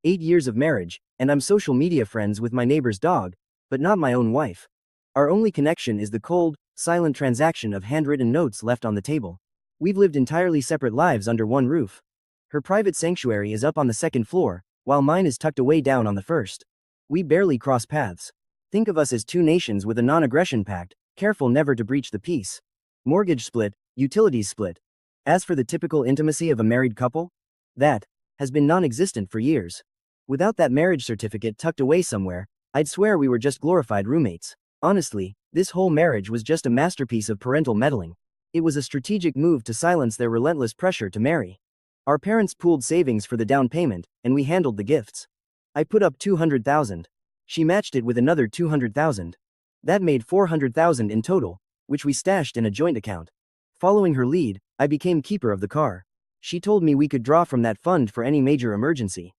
8 years of marriage, and I'm social media friends with my neighbor's dog, but not my own wife. Our only connection is the cold, silent transaction of handwritten notes left on the table. We've lived entirely separate lives under one roof. Her private sanctuary is up on the second floor, while mine is tucked away down on the first. We barely cross paths. Think of us as two nations with a non-aggression pact, careful never to breach the peace. Mortgage split, utilities split. As for the typical intimacy of a married couple, that has been non-existent for years. Without that marriage certificate tucked away somewhere, I'd swear we were just glorified roommates. Honestly, this whole marriage was just a masterpiece of parental meddling. It was a strategic move to silence their relentless pressure to marry. Our parents pooled savings for the down payment, and we handled the gifts. I put up $200,000. She matched it with another $200,000. That made $400,000 in total, which we stashed in a joint account. Following her lead, I became keeper of the car. She told me we could draw from that fund for any major emergency.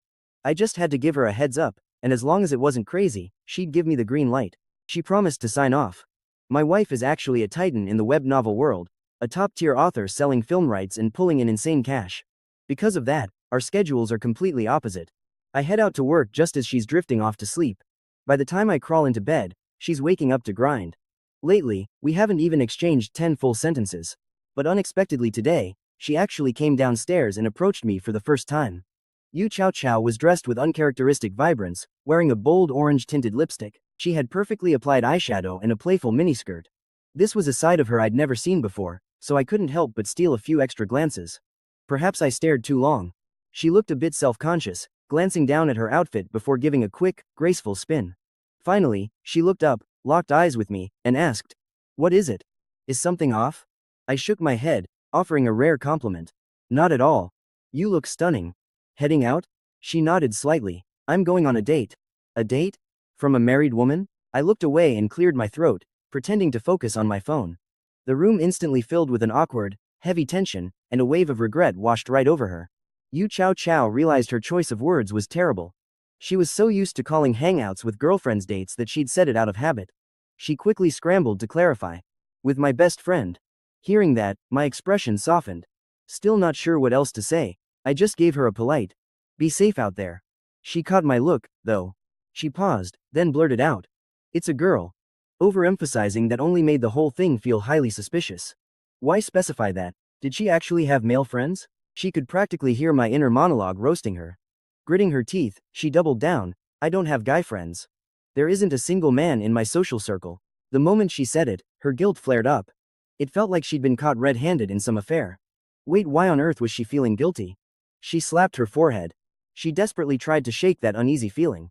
I just had to give her a heads up, and as long as it wasn't crazy, she'd give me the green light. She promised to sign off. My wife is actually a titan in the web novel world, a top-tier author selling film rights and pulling in insane cash. Because of that, our schedules are completely opposite. I head out to work just as she's drifting off to sleep. By the time I crawl into bed, she's waking up to grind. Lately, we haven't even exchanged 10 full sentences. But unexpectedly today, she actually came downstairs and approached me for the first time. Yu Qiaoqiao was dressed with uncharacteristic vibrance, wearing a bold orange-tinted lipstick. She had perfectly applied eyeshadow and a playful miniskirt. This was a side of her I'd never seen before, so I couldn't help but steal a few extra glances. Perhaps I stared too long. She looked a bit self-conscious, glancing down at her outfit before giving a quick, graceful spin. Finally, she looked up, locked eyes with me, and asked, "What is it? Is something off?" I shook my head, offering a rare compliment. "Not at all. You look stunning. Heading out?" She nodded slightly. "I'm going on a date." "A date? From a married woman?" I looked away and cleared my throat, pretending to focus on my phone. The room instantly filled with an awkward, heavy tension, and a wave of regret washed right over her. Yu Qiaoqiao realized her choice of words was terrible. She was so used to calling hangouts with girlfriends dates that she'd said it out of habit. She quickly scrambled to clarify. "With my best friend." Hearing that, my expression softened. Still not sure what else to say, I just gave her a polite, "Be safe out there." She caught my look, though. She paused, then blurted out, "It's a girl." Overemphasizing that only made the whole thing feel highly suspicious. Why specify that? Did she actually have male friends? She could practically hear my inner monologue roasting her. Gritting her teeth, she doubled down, "I don't have guy friends. There isn't a single man in my social circle." The moment she said it, her guilt flared up. It felt like she'd been caught red-handed in some affair. Wait, why on earth was she feeling guilty? She slapped her forehead. She desperately tried to shake that uneasy feeling.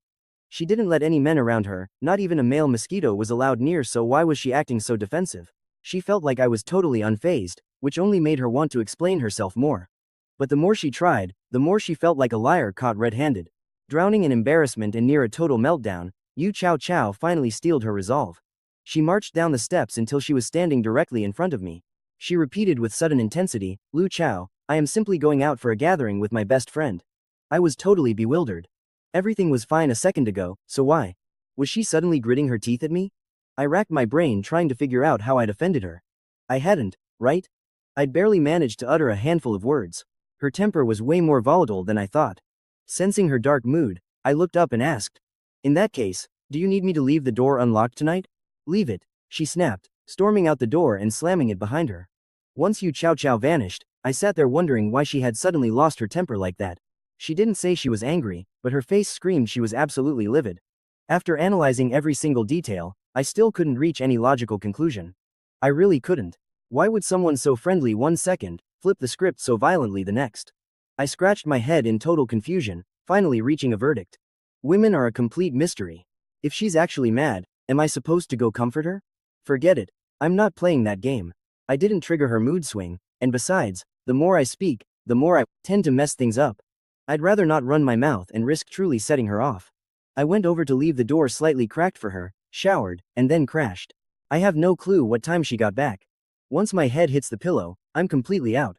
She didn't let any men around her, not even a male mosquito was allowed near, so why was she acting so defensive? She felt like I was totally unfazed, which only made her want to explain herself more. But the more she tried, the more she felt like a liar caught red-handed. Drowning in embarrassment and near a total meltdown, Yu Qiaoqiao finally steeled her resolve. She marched down the steps until she was standing directly in front of me. She repeated with sudden intensity, "Lu Zhao, I am simply going out for a gathering with my best friend." I was totally bewildered. Everything was fine a second ago, so why? Was she suddenly gritting her teeth at me? I racked my brain trying to figure out how I'd offended her. I hadn't, right? I'd barely managed to utter a handful of words. Her temper was way more volatile than I thought. Sensing her dark mood, I looked up and asked, "In that case, do you need me to leave the door unlocked tonight?" "Leave it," she snapped, storming out the door and slamming it behind her. Once Yu Qiaoqiao vanished, I sat there wondering why she had suddenly lost her temper like that. She didn't say she was angry, but her face screamed she was absolutely livid. After analyzing every single detail, I still couldn't reach any logical conclusion. I really couldn't. Why would someone so friendly one second, flip the script so violently the next? I scratched my head in total confusion, finally reaching a verdict. Women are a complete mystery. If she's actually mad, am I supposed to go comfort her? Forget it. I'm not playing that game. I didn't trigger her mood swing, and besides, the more I speak, the more I tend to mess things up. I'd rather not run my mouth and risk truly setting her off. I went over to leave the door slightly cracked for her, showered, and then crashed. I have no clue what time she got back. Once my head hits the pillow, I'm completely out.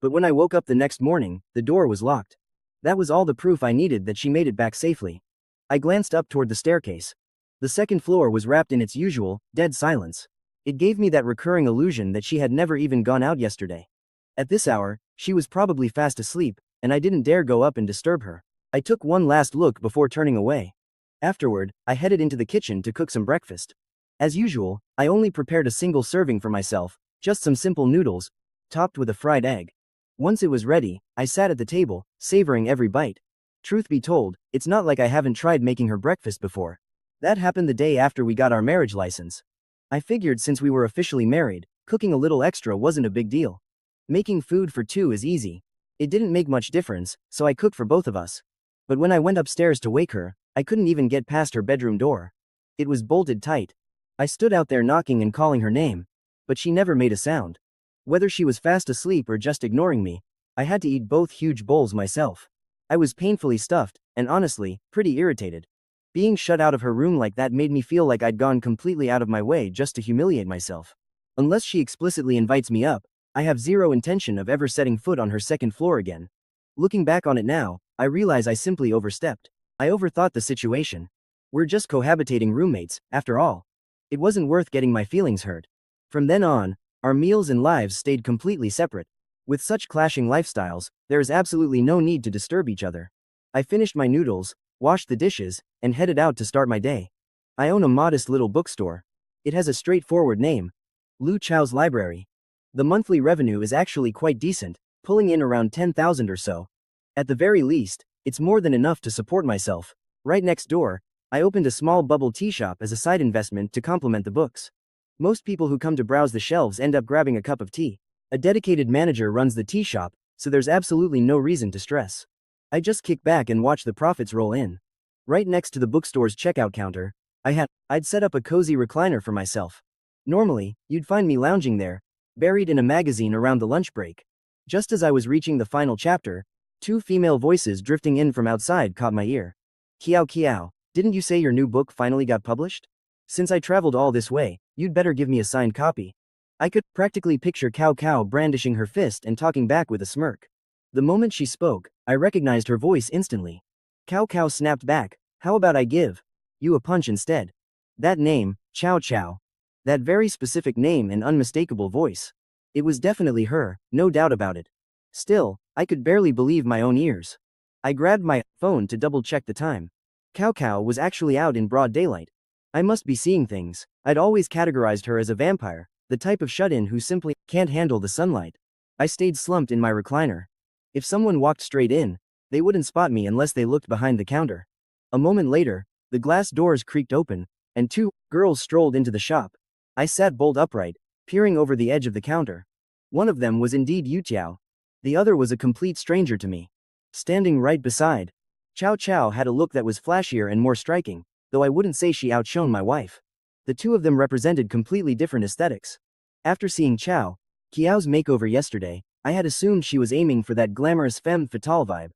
But when I woke up the next morning, the door was locked. That was all the proof I needed that she made it back safely. I glanced up toward the staircase. The second floor was wrapped in its usual, dead silence. It gave me that recurring illusion that she had never even gone out yesterday. At this hour, she was probably fast asleep, and I didn't dare go up and disturb her. I took one last look before turning away. Afterward, I headed into the kitchen to cook some breakfast. As usual, I only prepared a single serving for myself, just some simple noodles, topped with a fried egg. Once it was ready, I sat at the table, savoring every bite. Truth be told, it's not like I haven't tried making her breakfast before. That happened the day after we got our marriage license. I figured since we were officially married, cooking a little extra wasn't a big deal. Making food for two is easy. It didn't make much difference, so I cooked for both of us. But when I went upstairs to wake her, I couldn't even get past her bedroom door. It was bolted tight. I stood out there knocking and calling her name, but she never made a sound. Whether she was fast asleep or just ignoring me, I had to eat both huge bowls myself. I was painfully stuffed, and honestly, pretty irritated. Being shut out of her room like that made me feel like I'd gone completely out of my way just to humiliate myself. Unless she explicitly invites me up, I have zero intention of ever setting foot on her second floor again. Looking back on it now, I realize I simply overstepped. I overthought the situation. We're just cohabitating roommates, after all. It wasn't worth getting my feelings hurt. From then on, our meals and lives stayed completely separate. With such clashing lifestyles, there is absolutely no need to disturb each other. I finished my noodles, washed the dishes, and headed out to start my day. I own a modest little bookstore. It has a straightforward name: Lu Zhao's Library. The monthly revenue is actually quite decent, pulling in around 10,000 or so. At the very least, it's more than enough to support myself. Right next door, I opened a small bubble tea shop as a side investment to complement the books. Most people who come to browse the shelves end up grabbing a cup of tea. A dedicated manager runs the tea shop, so there's absolutely no reason to stress. I just kick back and watch the profits roll in. Right next to the bookstore's checkout counter, I'd set up a cozy recliner for myself. Normally, you'd find me lounging there, buried in a magazine around the lunch break. Just as I was reaching the final chapter, two female voices drifting in from outside caught my ear. Qiaoqiao, didn't you say your new book finally got published? Since I traveled all this way, you'd better give me a signed copy. I could practically picture Cao brandishing her fist and talking back with a smirk. The moment she spoke, I recognized her voice instantly. Cao snapped back, how about I give you a punch instead? That name, Qiao. That very specific name and unmistakable voice. It was definitely her, no doubt about it. Still, I could barely believe my own ears. I grabbed my phone to double-check the time. Cao was actually out in broad daylight. I must be seeing things. I'd always categorized her as a vampire, the type of shut-in who simply can't handle the sunlight. I stayed slumped in my recliner. If someone walked straight in, they wouldn't spot me unless they looked behind the counter. A moment later, the glass doors creaked open, and two girls strolled into the shop. I sat bolt upright, peering over the edge of the counter. One of them was indeed Yu Qiao. The other was a complete stranger to me. Standing right beside Qiao had a look that was flashier and more striking, though I wouldn't say she outshone my wife. The two of them represented completely different aesthetics. After seeing Qiao's makeover yesterday, I had assumed she was aiming for that glamorous femme fatale vibe.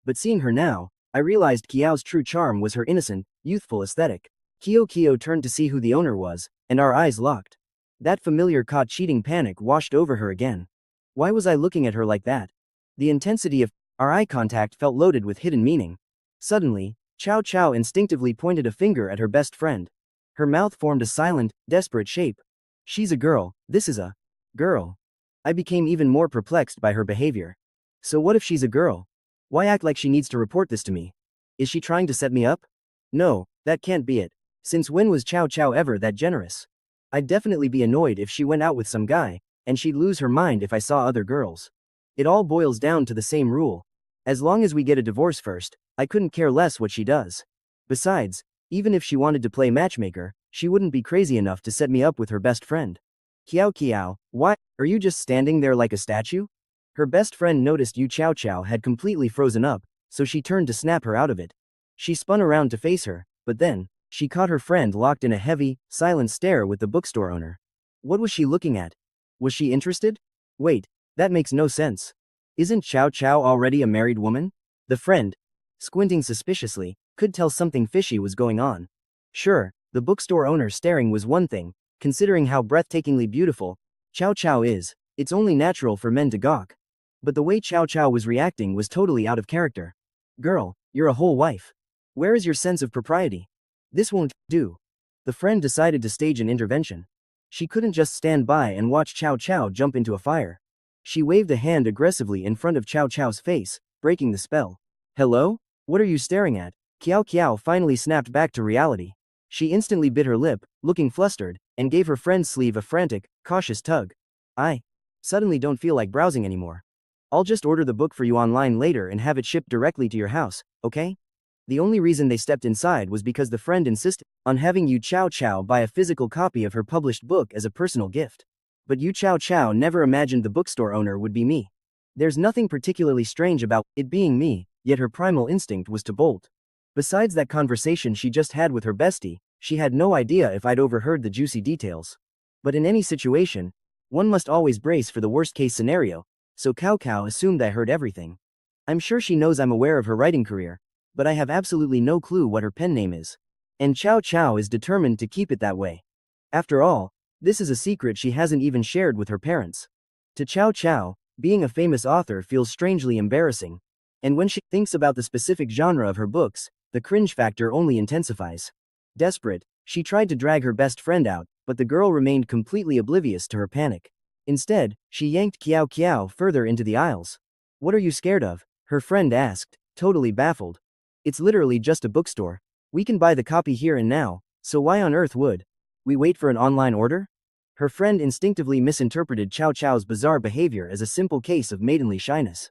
But seeing her now, I realized Qiao's true charm was her innocent, youthful aesthetic. Qiao turned to see who the owner was, and our eyes locked. That familiar caught cheating panic washed over her again. Why was I looking at her like that? The intensity of our eye contact felt loaded with hidden meaning. Suddenly, Qiao instinctively pointed a finger at her best friend. Her mouth formed a silent, desperate shape. She's a girl, this is a girl. I became even more perplexed by her behavior. So what if she's a girl? Why act like she needs to report this to me? Is she trying to set me up? No, that can't be it. Since when was Qiao ever that generous? I'd definitely be annoyed if she went out with some guy, and she'd lose her mind if I saw other girls. It all boils down to the same rule. As long as we get a divorce first, I couldn't care less what she does. Besides, even if she wanted to play matchmaker, she wouldn't be crazy enough to set me up with her best friend. Qiao, why are you just standing there like a statue? Her best friend noticed Yu Qiaoqiao had completely frozen up, so she turned to snap her out of it. She spun around to face her, but then, she caught her friend locked in a heavy, silent stare with the bookstore owner. What was she looking at? Was she interested? Wait, that makes no sense. Isn't Qiao already a married woman? The friend, squinting suspiciously, could tell something fishy was going on. Sure, the bookstore owner staring was one thing, considering how breathtakingly beautiful Qiao is, it's only natural for men to gawk. But the way Qiao was reacting was totally out of character. Girl, you're a whole wife. Where is your sense of propriety? This won't do. The friend decided to stage an intervention. She couldn't just stand by and watch Qiao jump into a fire. She waved a hand aggressively in front of Qiao's face, breaking the spell. Hello? What are you staring at? Qiaoqiao finally snapped back to reality. She instantly bit her lip, looking flustered, and gave her friend's sleeve a frantic, cautious tug. I suddenly don't feel like browsing anymore. I'll just order the book for you online later and have it shipped directly to your house, okay? The only reason they stepped inside was because the friend insisted on having Yu Qiaoqiao buy a physical copy of her published book as a personal gift. But Yu Qiaoqiao never imagined the bookstore owner would be me. There's nothing particularly strange about it being me, yet her primal instinct was to bolt. Besides that conversation she just had with her bestie, she had no idea if I'd overheard the juicy details. But in any situation, one must always brace for the worst-case scenario, so Cao assumed I heard everything. I'm sure she knows I'm aware of her writing career, but I have absolutely no clue what her pen name is. And Cao is determined to keep it that way. After all, this is a secret she hasn't even shared with her parents. To Cao, being a famous author feels strangely embarrassing. And when she thinks about the specific genre of her books, the cringe factor only intensifies. Desperate, she tried to drag her best friend out, but the girl remained completely oblivious to her panic. Instead, she yanked Qiaoqiao further into the aisles. What are you scared of? Her friend asked, totally baffled. It's literally just a bookstore. We can buy the copy here and now, so why on earth would we wait for an online order? Her friend instinctively misinterpreted Cao's bizarre behavior as a simple case of maidenly shyness.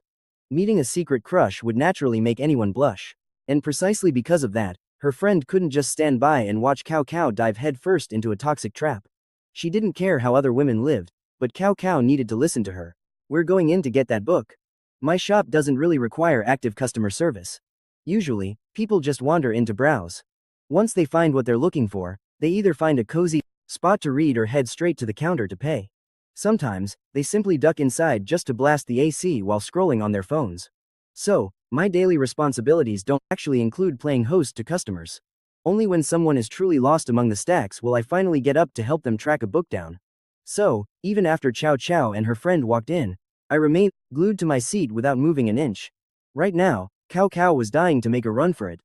Meeting a secret crush would naturally make anyone blush. And precisely because of that, her friend couldn't just stand by and watch Cao dive headfirst into a toxic trap. She didn't care how other women lived, but Cao needed to listen to her. We're going in to get that book. My shop doesn't really require active customer service. Usually, people just wander in to browse. Once they find what they're looking for, they either find a cozy spot to read or head straight to the counter to pay. Sometimes, they simply duck inside just to blast the AC while scrolling on their phones. So, my daily responsibilities don't actually include playing host to customers. Only when someone is truly lost among the stacks will I finally get up to help them track a book down. So, even after Cao and her friend walked in, I remained glued to my seat without moving an inch. Right now, Cao was dying to make a run for it.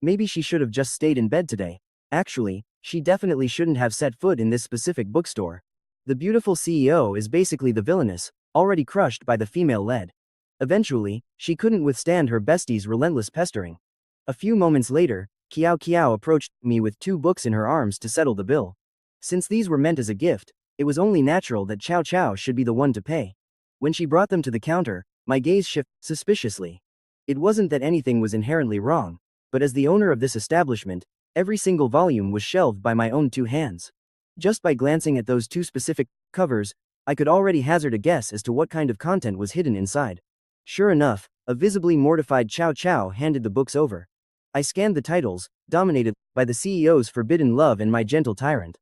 Maybe she should have just stayed in bed today. Actually, she definitely shouldn't have set foot in this specific bookstore. The beautiful CEO is basically the villainess, already crushed by the female lead. Eventually, she couldn't withstand her bestie's relentless pestering. A few moments later, Qiao approached me with 2 books in her arms to settle the bill. Since these were meant as a gift, it was only natural that Cao should be the one to pay. When she brought them to the counter, my gaze shifted suspiciously. It wasn't that anything was inherently wrong, but as the owner of this establishment, every single volume was shelved by my own 2 hands. Just by glancing at those 2 specific covers, I could already hazard a guess as to what kind of content was hidden inside. Sure enough, a visibly mortified Cao handed the books over. I scanned the titles, dominated by the CEO's Forbidden Love and My Gentle Tyrant.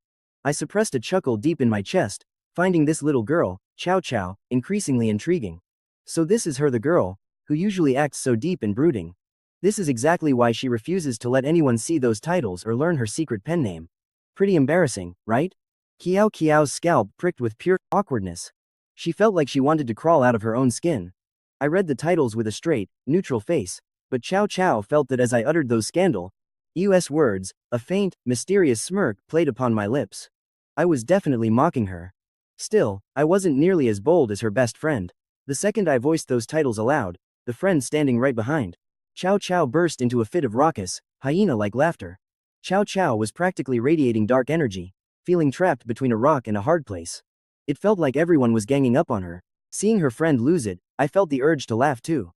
I suppressed a chuckle deep in my chest, finding this little girl, Cao, increasingly intriguing. So this is her, the girl who usually acts so deep and brooding. This is exactly why she refuses to let anyone see those titles or learn her secret pen name. Pretty embarrassing, right? Qiao's scalp pricked with pure awkwardness. She felt like she wanted to crawl out of her own skin. I read the titles with a straight, neutral face, but Cao felt that as I uttered those scandalous words, a faint, mysterious smirk played upon my lips. I was definitely mocking her. Still, I wasn't nearly as bold as her best friend. The second I voiced those titles aloud, the friend standing right behind Cao burst into a fit of raucous, hyena-like laughter. Cao was practically radiating dark energy, feeling trapped between a rock and a hard place. It felt like everyone was ganging up on her. Seeing her friend lose it, I felt the urge to laugh too.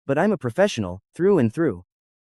But I'm a professional, through and through.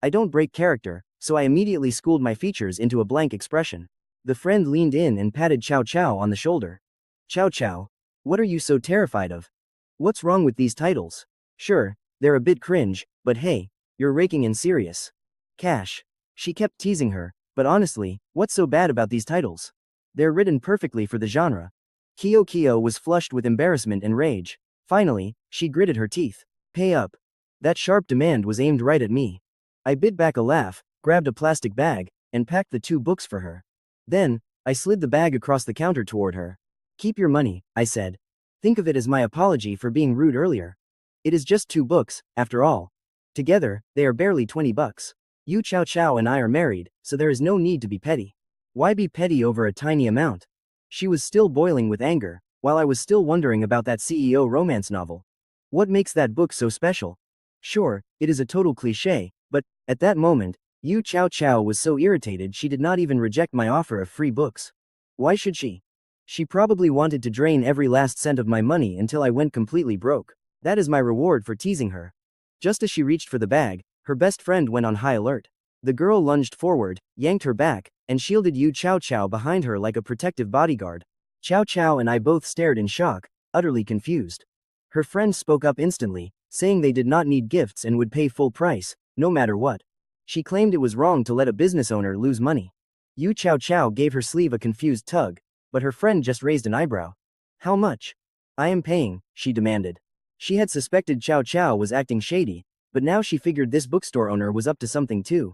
I don't break character, so I immediately schooled my features into a blank expression. The friend leaned in and patted Cao on the shoulder. Cao, what are you so terrified of? What's wrong with these titles? Sure, they're a bit cringe, but hey, you're raking in serious cash. She kept teasing her, but honestly, what's so bad about these titles? They're written perfectly for the genre. Qiao was flushed with embarrassment and rage. Finally, she gritted her teeth. Pay up. That sharp demand was aimed right at me. I bit back a laugh, grabbed a plastic bag, and packed the 2 books for her. Then, I slid the bag across the counter toward her. Keep your money, I said. Think of it as my apology for being rude earlier. It is just 2 books, after all. Together, they are barely $20. Yu Qiaoqiao and I are married, so there is no need to be petty. Why be petty over a tiny amount? She was still boiling with anger, while I was still wondering about that CEO romance novel. What makes that book so special? Sure, it is a total cliché, But, at that moment, Yu Qiaoqiao was so irritated she did not even reject my offer of free books. Why should she? She probably wanted to drain every last cent of my money until I went completely broke. That is my reward for teasing her. Just as she reached for the bag, her best friend went on high alert. The girl lunged forward, yanked her back, and shielded Yu Qiaoqiao behind her like a protective bodyguard. Qiao and I both stared in shock, utterly confused. Her friend spoke up instantly, saying they did not need gifts and would pay full price, no matter what. She claimed it was wrong to let a business owner lose money. Yu Qiaoqiao gave her sleeve a confused tug, but her friend just raised an eyebrow. How much? I am paying, she demanded. She had suspected Qiao was acting shady, but now she figured this bookstore owner was up to something too.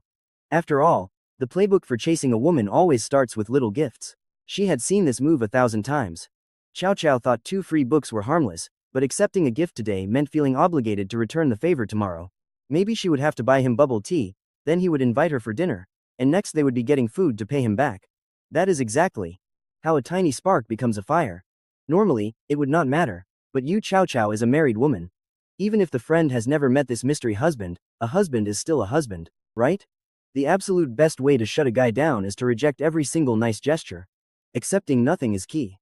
After all, the playbook for chasing a woman always starts with little gifts. She had seen this move 1,000 times. Qiao thought 2 free books were harmless, but accepting a gift today meant feeling obligated to return the favor tomorrow. Maybe she would have to buy him bubble tea, then he would invite her for dinner, and next they would be getting food to pay him back. That is exactly how a tiny spark becomes a fire. Normally, it would not matter, but Yu Qiaoqiao is a married woman. Even if the friend has never met this mystery husband, a husband is still a husband, right? The absolute best way to shut a guy down is to reject every single nice gesture. Accepting nothing is key.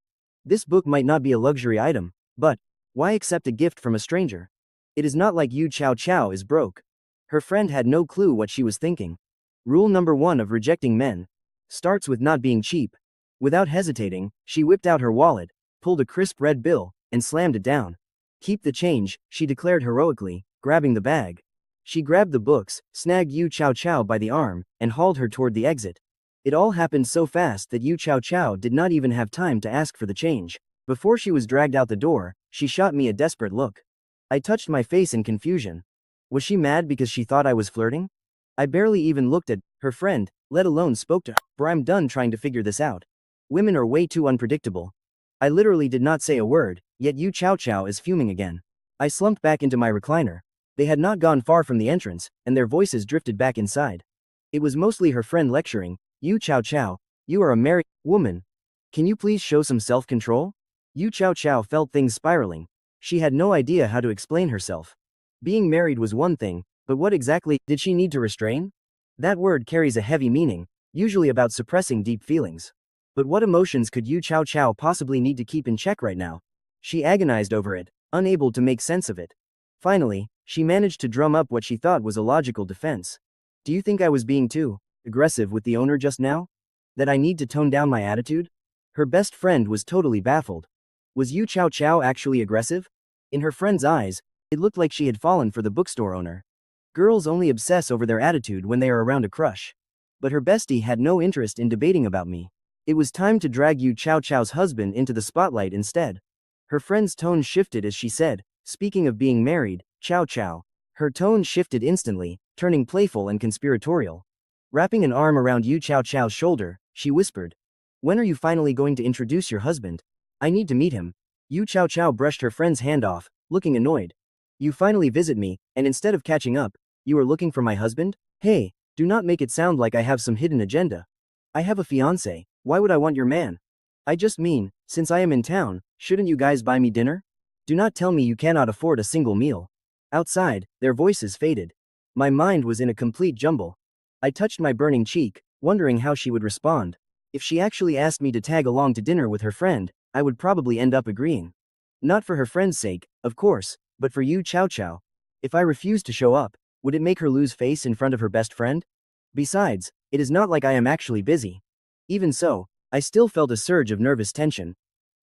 This book might not be a luxury item, but why accept a gift from a stranger? It is not like Yu Qiaoqiao is broke. Her friend had no clue what she was thinking. Rule number 1 of rejecting men starts with not being cheap. Without hesitating, she whipped out her wallet, pulled a crisp red bill, and slammed it down. Keep the change, she declared heroically, grabbing the bag. She grabbed the books, snagged Yu Qiaoqiao by the arm, and hauled her toward the exit. It all happened so fast that Yu Qiaoqiao did not even have time to ask for the change. Before she was dragged out the door, she shot me a desperate look. I touched my face in confusion. Was she mad because she thought I was flirting? I barely even looked at her friend, let alone spoke to her, for I'm done trying to figure this out. Women are way too unpredictable. I literally did not say a word, yet Yu Qiaoqiao is fuming again. I slumped back into my recliner. They had not gone far from the entrance, and their voices drifted back inside. It was mostly her friend lecturing. Yu Qiaoqiao, you are a married woman. Can you please show some self-control? Yu Qiaoqiao felt things spiraling. She had no idea how to explain herself. Being married was one thing, but what exactly did she need to restrain? That word carries a heavy meaning, usually about suppressing deep feelings. But what emotions could Yu Qiaoqiao possibly need to keep in check right now? She agonized over it, unable to make sense of it. Finally, she managed to drum up what she thought was a logical defense. Do you think I was being too aggressive with the owner just now? That I need to tone down my attitude? Her best friend was totally baffled. Was Yu Qiaoqiao actually aggressive? In her friend's eyes, it looked like she had fallen for the bookstore owner. Girls only obsess over their attitude when they are around a crush. But her bestie had no interest in debating about me. It was time to drag Yu Qiaoqiao's husband into the spotlight instead. Her friend's tone shifted as she said, speaking of being married, Qiao. Her tone shifted instantly, turning playful and conspiratorial. Wrapping an arm around Yu Qiaoqiao's shoulder, she whispered, when are you finally going to introduce your husband? I need to meet him. Yu Qiaoqiao brushed her friend's hand off, looking annoyed. You finally visit me, and instead of catching up, you are looking for my husband? Hey, do not make it sound like I have some hidden agenda. I have a fiancé. Why would I want your man? I just mean, since I am in town, shouldn't you guys buy me dinner? Do not tell me you cannot afford a single meal. Outside, their voices faded. My mind was in a complete jumble. I touched my burning cheek, wondering how she would respond. If she actually asked me to tag along to dinner with her friend, I would probably end up agreeing. Not for her friend's sake, of course, but for Yu Qiaoqiao. If I refused to show up, would it make her lose face in front of her best friend? Besides, it is not like I am actually busy. Even so, I still felt a surge of nervous tension.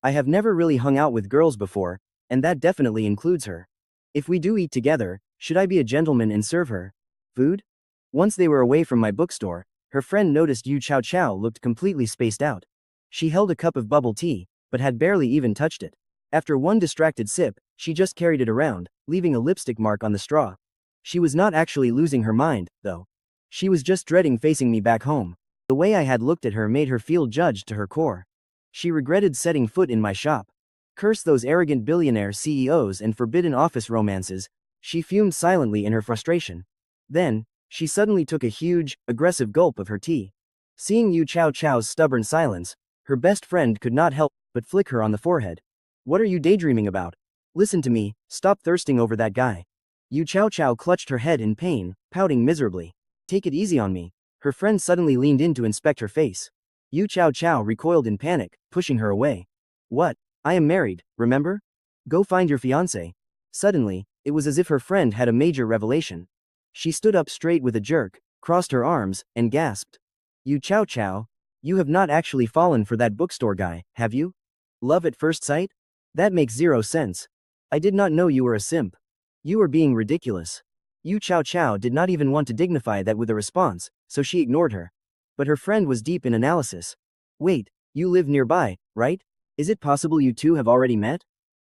I have never really hung out with girls before, and that definitely includes her. If we do eat together, should I be a gentleman and serve her food? Once they were away from my bookstore, her friend noticed Yu Qiaoqiao looked completely spaced out. She held a cup of bubble tea, but had barely even touched it. After one distracted sip, she just carried it around, leaving a lipstick mark on the straw. She was not actually losing her mind, though. She was just dreading facing me back home. The way I had looked at her made her feel judged to her core. She regretted setting foot in my shop. Curse those arrogant billionaire CEOs and forbidden office romances, she fumed silently in her frustration. Then, she suddenly took a huge, aggressive gulp of her tea. Seeing Yu Qiaoqiao's stubborn silence, her best friend could not help but flick her on the forehead. What are you daydreaming about? Listen to me, stop thirsting over that guy. Yu Qiaoqiao clutched her head in pain, pouting miserably. Take it easy on me. Her friend suddenly leaned in to inspect her face. Yu Qiaoqiao recoiled in panic, pushing her away. What? I am married, remember? Go find your fiancé. Suddenly, it was as if her friend had a major revelation. She stood up straight with a jerk, crossed her arms, and gasped. Yu Qiaoqiao, you have not actually fallen for that bookstore guy, have you? Love at first sight? That makes zero sense. I did not know you were a simp. You were being ridiculous. Yu Qiaoqiao did not even want to dignify that with a response, so she ignored her. But her friend was deep in analysis. Wait, you live nearby, right? Is it possible you two have already met?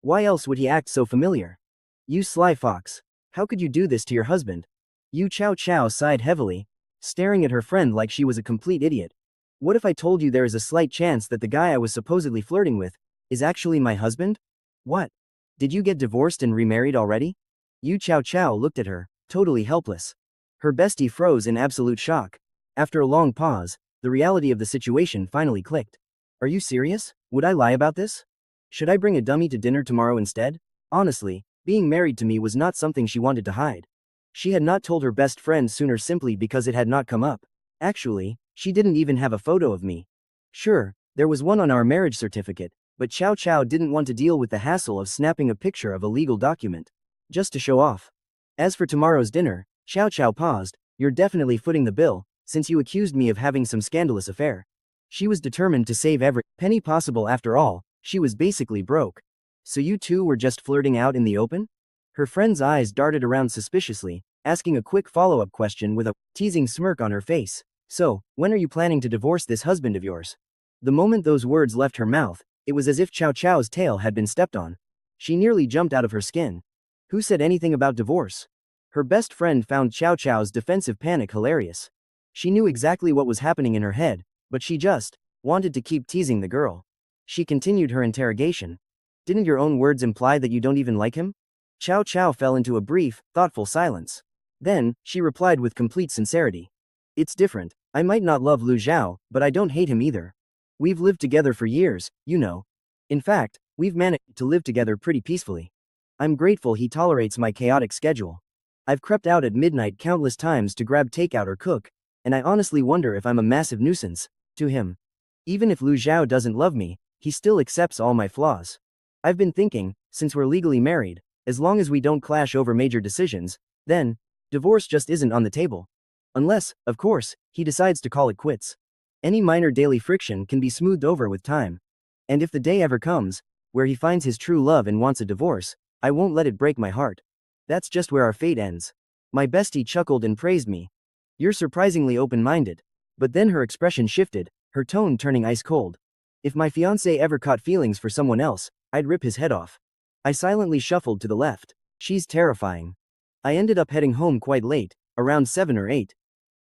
Why else would he act so familiar? You sly fox. How could you do this to your husband? Yu Qiaoqiao sighed heavily, staring at her friend like she was a complete idiot. What if I told you there is a slight chance that the guy I was supposedly flirting with is actually my husband? What? Did you get divorced and remarried already? Yu Qiaoqiao looked at her, totally helpless. Her bestie froze in absolute shock. After a long pause, the reality of the situation finally clicked. Are you serious? Would I lie about this? Should I bring a dummy to dinner tomorrow instead? Honestly, being married to me was not something she wanted to hide. She had not told her best friend sooner simply because it had not come up. Actually, she didn't even have a photo of me. Sure, there was one on our marriage certificate, but Qiaoqiao didn't want to deal with the hassle of snapping a picture of a legal document. Just to show off. As for tomorrow's dinner, Qiaoqiao paused, you're definitely footing the bill, since you accused me of having some scandalous affair. She was determined to save every penny possible. After all, she was basically broke. So you two were just flirting out in the open? Her friend's eyes darted around suspiciously, asking a quick follow-up question with a teasing smirk on her face. So, when are you planning to divorce this husband of yours? The moment those words left her mouth, it was as if Qiaoqiao's tail had been stepped on. She nearly jumped out of her skin. Who said anything about divorce? Her best friend found Qiaoqiao's defensive panic hilarious. She knew exactly what was happening in her head, but she just wanted to keep teasing the girl. She continued her interrogation. Didn't your own words imply that you don't even like him? Qiaoqiao fell into a brief, thoughtful silence. Then, she replied with complete sincerity. It's different. I might not love Lu Zhao, but I don't hate him either. We've lived together for years, you know. In fact, we've managed to live together pretty peacefully. I'm grateful he tolerates my chaotic schedule. I've crept out at midnight countless times to grab takeout or cook, and I honestly wonder if I'm a massive nuisance to him. Even if Lu Zhao doesn't love me, he still accepts all my flaws. I've been thinking, since we're legally married, as long as we don't clash over major decisions, then divorce just isn't on the table. Unless, of course, he decides to call it quits. Any minor daily friction can be smoothed over with time. And if the day ever comes, where he finds his true love and wants a divorce, I won't let it break my heart. That's just where our fate ends. My bestie chuckled and praised me. You're surprisingly open-minded. But then her expression shifted, her tone turning ice cold. If my fiancé ever caught feelings for someone else, I'd rip his head off. I silently shuffled to the left. She's terrifying. I ended up heading home quite late, around 7 or 8.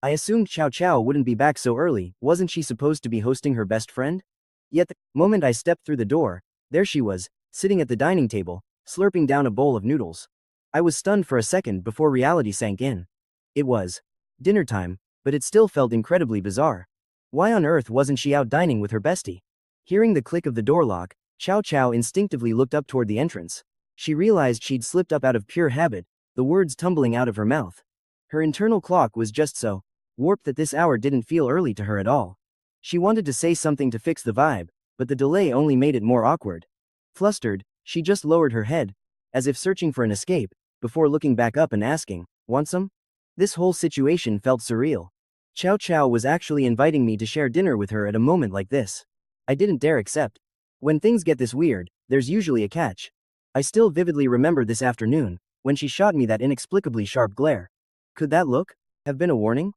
I assumed Qiaoqiao wouldn't be back so early. Wasn't she supposed to be hosting her best friend? Yet the moment I stepped through the door, there she was, sitting at the dining table, slurping down a bowl of noodles. I was stunned for a second before reality sank in. It was dinner time, but it still felt incredibly bizarre. Why on earth wasn't she out dining with her bestie? Hearing the click of the door lock, Qiaoqiao instinctively looked up toward the entrance. She realized she'd slipped up out of pure habit, the words tumbling out of her mouth. Her internal clock was just so warped that this hour didn't feel early to her at all. She wanted to say something to fix the vibe, but the delay only made it more awkward. Flustered, she just lowered her head, as if searching for an escape, before looking back up and asking, "Want some?" This whole situation felt surreal. Qiaoqiao was actually inviting me to share dinner with her at a moment like this. I didn't dare accept. When things get this weird, there's usually a catch. I still vividly remember this afternoon, when she shot me that inexplicably sharp glare. Could that look have been a warning?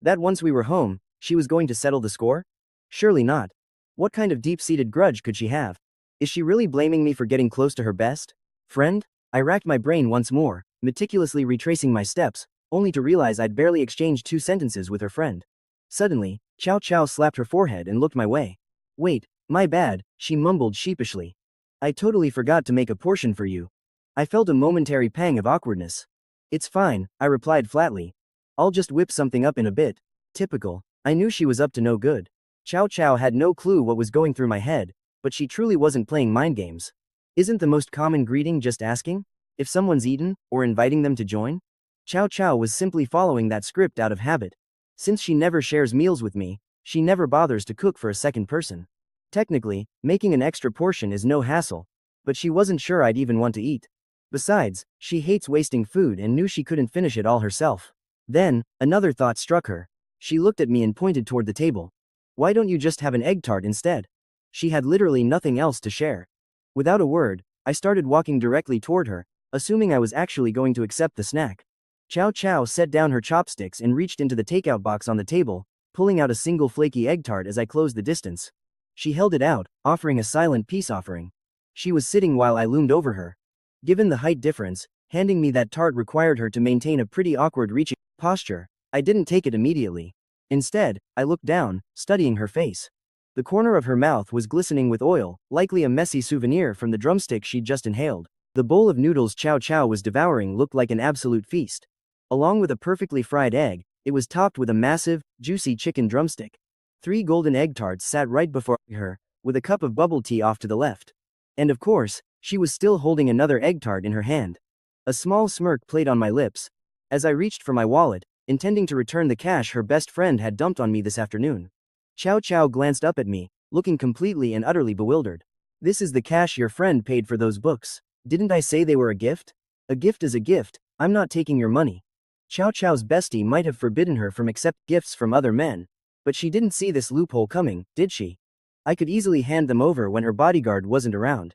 That once we were home, she was going to settle the score? Surely not. What kind of deep-seated grudge could she have? Is she really blaming me for getting close to her best friend? I racked my brain once more, meticulously retracing my steps, only to realize I'd barely exchanged 2 sentences with her friend. Suddenly, Qiaoqiao slapped her forehead and looked my way. Wait, my bad, she mumbled sheepishly. I totally forgot to make a portion for you. I felt a momentary pang of awkwardness. It's fine, I replied flatly. I'll just whip something up in a bit. Typical. I knew she was up to no good. Qiaoqiao had no clue what was going through my head, but she truly wasn't playing mind games. Isn't the most common greeting just asking? if someone's eaten, or inviting them to join? Qiaoqiao was simply following that script out of habit. Since she never shares meals with me, she never bothers to cook for a second person. Technically, making an extra portion is no hassle, but she wasn't sure I'd even want to eat. Besides, she hates wasting food and knew she couldn't finish it all herself. Then, another thought struck her. She looked at me and pointed toward the table. Why don't you just have an egg tart instead? She had literally nothing else to share. Without a word, I started walking directly toward her, assuming I was actually going to accept the snack. Qiaoqiao set down her chopsticks and reached into the takeout box on the table, pulling out a single flaky egg tart as I closed the distance. She held it out, offering a silent peace offering. She was sitting while I loomed over her. Given the height difference, handing me that tart required her to maintain a pretty awkward reaching posture. I didn't take it immediately. Instead, I looked down, studying her face. The corner of her mouth was glistening with oil, likely a messy souvenir from the drumstick she'd just inhaled. The bowl of noodles Qiaoqiao was devouring looked like an absolute feast. Along with a perfectly fried egg, it was topped with a massive, juicy chicken drumstick. 3 golden egg tarts sat right before her, with a cup of bubble tea off to the left. And of course, she was still holding another egg tart in her hand. A small smirk played on my lips as I reached for my wallet, intending to return the cash her best friend had dumped on me this afternoon. Qiaoqiao glanced up at me, looking completely and utterly bewildered. This is the cash your friend paid for those books. Didn't I say they were a gift? A gift is a gift, I'm not taking your money. Qiaoqiao's bestie might have forbidden her from accepting gifts from other men, but she didn't see this loophole coming, did she? I could easily hand them over when her bodyguard wasn't around.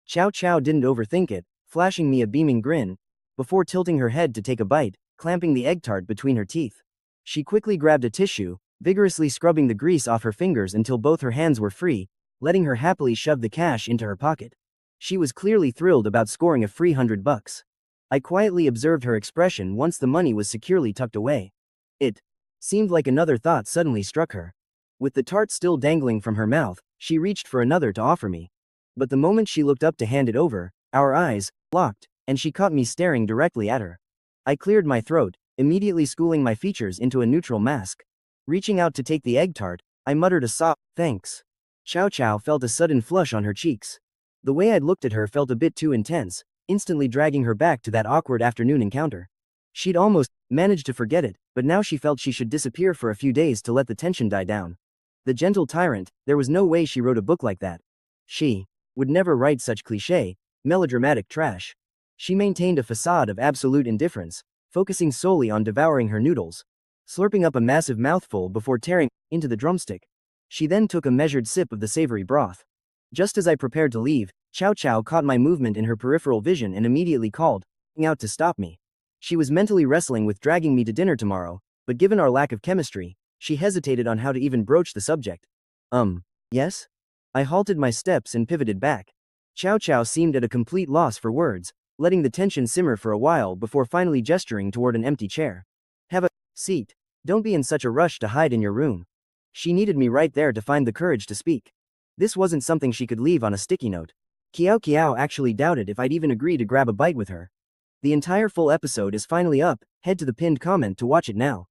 Qiaoqiao didn't overthink it, flashing me a beaming grin, before tilting her head to take a bite, clamping the egg tart between her teeth. She quickly grabbed a tissue, vigorously scrubbing the grease off her fingers until both her hands were free, letting her happily shove the cash into her pocket. She was clearly thrilled about scoring a free $100. I quietly observed her expression once the money was securely tucked away. It seemed like another thought suddenly struck her. With the tart still dangling from her mouth, she reached for another to offer me. But the moment she looked up to hand it over, our eyes locked, and she caught me staring directly at her. I cleared my throat, immediately schooling my features into a neutral mask. Reaching out to take the egg tart, I muttered a soft, "Thanks." Qiaoqiao felt a sudden flush on her cheeks. The way I'd looked at her felt a bit too intense, instantly dragging her back to that awkward afternoon encounter. She'd almost managed to forget it, but now she felt she should disappear for a few days to let the tension die down. The gentle tyrant, there was no way she wrote a book like that. She would never write such cliché, melodramatic trash. She maintained a facade of absolute indifference, focusing solely on devouring her noodles, slurping up a massive mouthful before tearing into the drumstick. She then took a measured sip of the savory broth. Just as I prepared to leave, Qiaoqiao caught my movement in her peripheral vision and immediately called out to stop me. She was mentally wrestling with dragging me to dinner tomorrow, but given our lack of chemistry, she hesitated on how to even broach the subject. Yes? I halted my steps and pivoted back. Qiaoqiao seemed at a complete loss for words, letting the tension simmer for a while before finally gesturing toward an empty chair. Have a seat. Don't be in such a rush to hide in your room. She needed me right there to find the courage to speak. This wasn't something she could leave on a sticky note. Qiaoqiao actually doubted if I'd even agree to grab a bite with her. The entire full episode is finally up, head to the pinned comment to watch it now.